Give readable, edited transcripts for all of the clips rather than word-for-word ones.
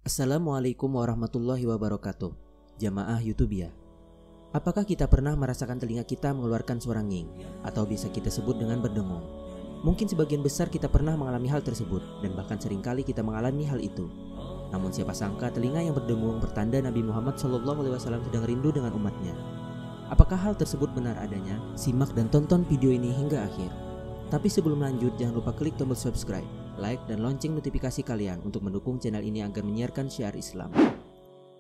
Assalamualaikum warahmatullahi wabarakatuh. Jamaah YouTubia, apakah kita pernah merasakan telinga kita mengeluarkan suara nging, atau bisa kita sebut dengan berdengung? Mungkin sebagian besar kita pernah mengalami hal tersebut, dan bahkan seringkali kita mengalami hal itu. Namun siapa sangka telinga yang berdengung pertanda Nabi Muhammad SAW sedang rindu dengan umatnya. Apakah hal tersebut benar adanya? Simak dan tonton video ini hingga akhir. Tapi sebelum lanjut, jangan lupa klik tombol subscribe, like, dan lonceng notifikasi kalian untuk mendukung channel ini agar menyiarkan syiar Islam.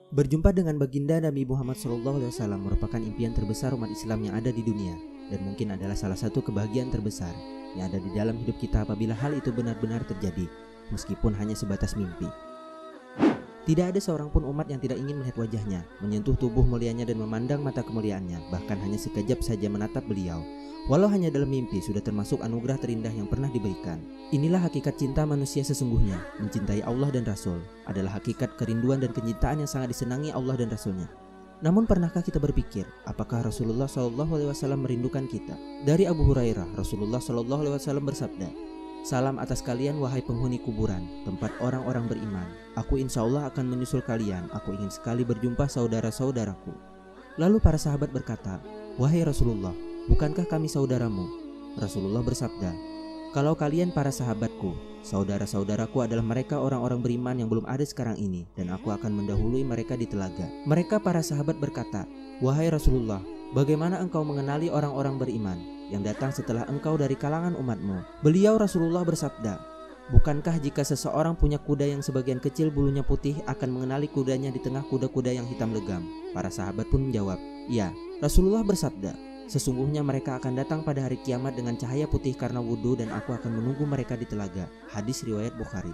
Berjumpa dengan baginda Nabi Muhammad SAW merupakan impian terbesar umat Islam yang ada di dunia, dan mungkin adalah salah satu kebahagiaan terbesar yang ada di dalam hidup kita apabila hal itu benar-benar terjadi, meskipun hanya sebatas mimpi. Tidak ada seorang pun umat yang tidak ingin melihat wajahnya, menyentuh tubuh mulianya dan memandang mata kemuliaannya, bahkan hanya sekejap saja menatap beliau. Walau hanya dalam mimpi sudah termasuk anugerah terindah yang pernah diberikan. Inilah hakikat cinta manusia sesungguhnya. Mencintai Allah dan Rasul adalah hakikat kerinduan dan kecintaan yang sangat disenangi Allah dan Rasulnya. Namun pernahkah kita berpikir, apakah Rasulullah SAW merindukan kita? Dari Abu Hurairah, Rasulullah SAW bersabda, "Salam atas kalian wahai penghuni kuburan, tempat orang-orang beriman. Aku insya Allah akan menyusul kalian. Aku ingin sekali berjumpa saudara-saudaraku." Lalu para sahabat berkata, "Wahai Rasulullah, bukankah kami saudaramu?" Rasulullah bersabda, "Kalau kalian para sahabatku, saudara-saudaraku adalah mereka orang-orang beriman yang belum ada sekarang ini, dan aku akan mendahului mereka di telaga." Mereka para sahabat berkata, "Wahai Rasulullah, bagaimana engkau mengenali orang-orang beriman yang datang setelah engkau dari kalangan umatmu?" Beliau Rasulullah bersabda, "Bukankah jika seseorang punya kuda yang sebagian kecil bulunya putih akan mengenali kudanya di tengah kuda-kuda yang hitam legam?" Para sahabat pun menjawab, "Iya." Rasulullah bersabda, "Sesungguhnya mereka akan datang pada hari kiamat dengan cahaya putih karena wudhu, dan aku akan menunggu mereka di telaga." Hadis riwayat Bukhari.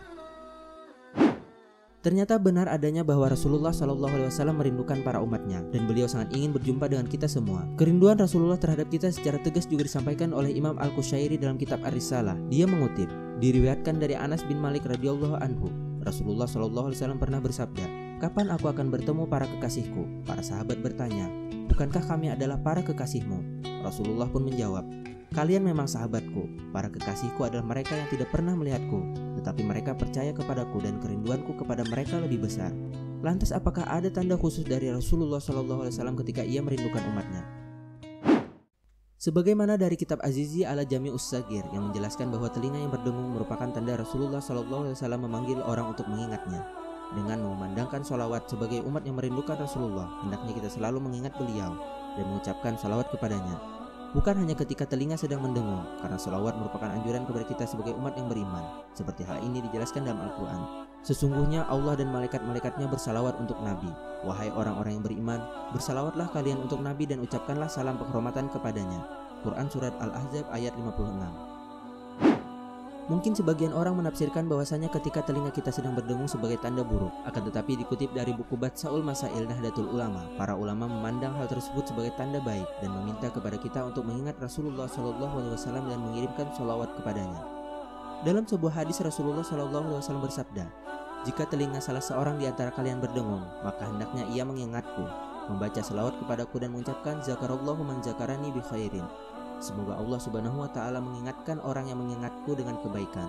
Ternyata benar adanya bahwa Rasulullah SAW merindukan para umatnya, dan beliau sangat ingin berjumpa dengan kita semua. Kerinduan Rasulullah terhadap kita secara tegas juga disampaikan oleh Imam Al-Qushairi dalam kitab Ar-Risalah. Dia mengutip, diriwayatkan dari Anas bin Malik radhiyallahu anhu, Rasulullah SAW pernah bersabda, "Kapan aku akan bertemu para kekasihku?" Para sahabat bertanya, "Bukankah kami adalah para kekasihmu?" Rasulullah pun menjawab, "Kalian memang sahabatku. Para kekasihku adalah mereka yang tidak pernah melihatku, tetapi mereka percaya kepadaku dan kerinduanku kepada mereka lebih besar." Lantas apakah ada tanda khusus dari Rasulullah SAW ketika ia merindukan umatnya? Sebagaimana dari kitab Azizi ala Jami'us Sagir yang menjelaskan bahwa telinga yang berdengung merupakan tanda Rasulullah SAW memanggil orang untuk mengingatnya. Dengan memandangkan sholawat sebagai umat yang merindukan Rasulullah, hendaknya kita selalu mengingat beliau dan mengucapkan sholawat kepadanya. Bukan hanya ketika telinga sedang mendengung, karena sholawat merupakan anjuran kepada kita sebagai umat yang beriman. Seperti hal ini dijelaskan dalam Al-Quran. "Sesungguhnya Allah dan malaikat-malaikatnya bersalawat untuk Nabi. Wahai orang-orang yang beriman, bersalawatlah kalian untuk Nabi dan ucapkanlah salam penghormatan kepadanya." Quran Surat Al-Ahzab ayat 56. Mungkin sebagian orang menafsirkan bahwasanya ketika telinga kita sedang berdengung sebagai tanda buruk. Akan tetapi dikutip dari buku Batsaul Masail Nahdlatul Ulama, para ulama memandang hal tersebut sebagai tanda baik dan meminta kepada kita untuk mengingat Rasulullah SAW dan mengirimkan sholawat kepadanya. Dalam sebuah hadis Rasulullah SAW bersabda, "Jika telinga salah seorang di antara kalian berdengung, maka hendaknya ia mengingatku, membaca selawat kepadaku dan mengucapkan zakarallahu man zakarani bi khairin. Semoga Allah Subhanahu wa ta'ala mengingatkan orang yang mengingatku dengan kebaikan."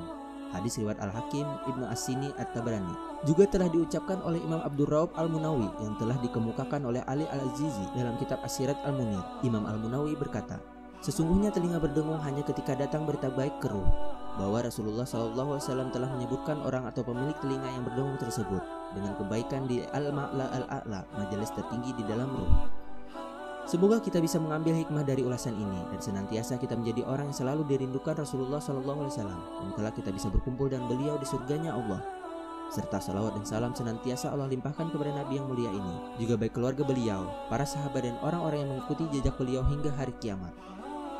Hadis riwayat Al-Hakim, Ibnu As-Sini, At-Tabarani. Juga telah diucapkan oleh Imam Abdul Raub Al-Munawi yang telah dikemukakan oleh Ali Al-Azizi dalam kitab As-Sirat Al-Munir. Imam Al-Munawi berkata, "Sesungguhnya telinga berdengung hanya ketika datang berita baik ke ruh, bahwa Rasulullah SAW telah menyebutkan orang atau pemilik telinga yang berdengung tersebut dengan kebaikan di Al-Ma'la Al-A'la, majelis tertinggi di dalam ruh." Semoga kita bisa mengambil hikmah dari ulasan ini dan senantiasa kita menjadi orang yang selalu dirindukan Rasulullah SAW, dan kelak kita bisa berkumpul dengan beliau di surganya Allah. Serta salawat dan salam senantiasa Allah limpahkan kepada Nabi yang mulia ini, juga baik keluarga beliau, para sahabat dan orang-orang yang mengikuti jejak beliau hingga hari kiamat.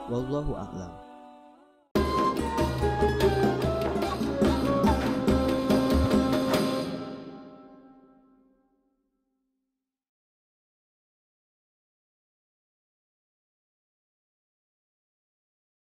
Wallahu a'lam.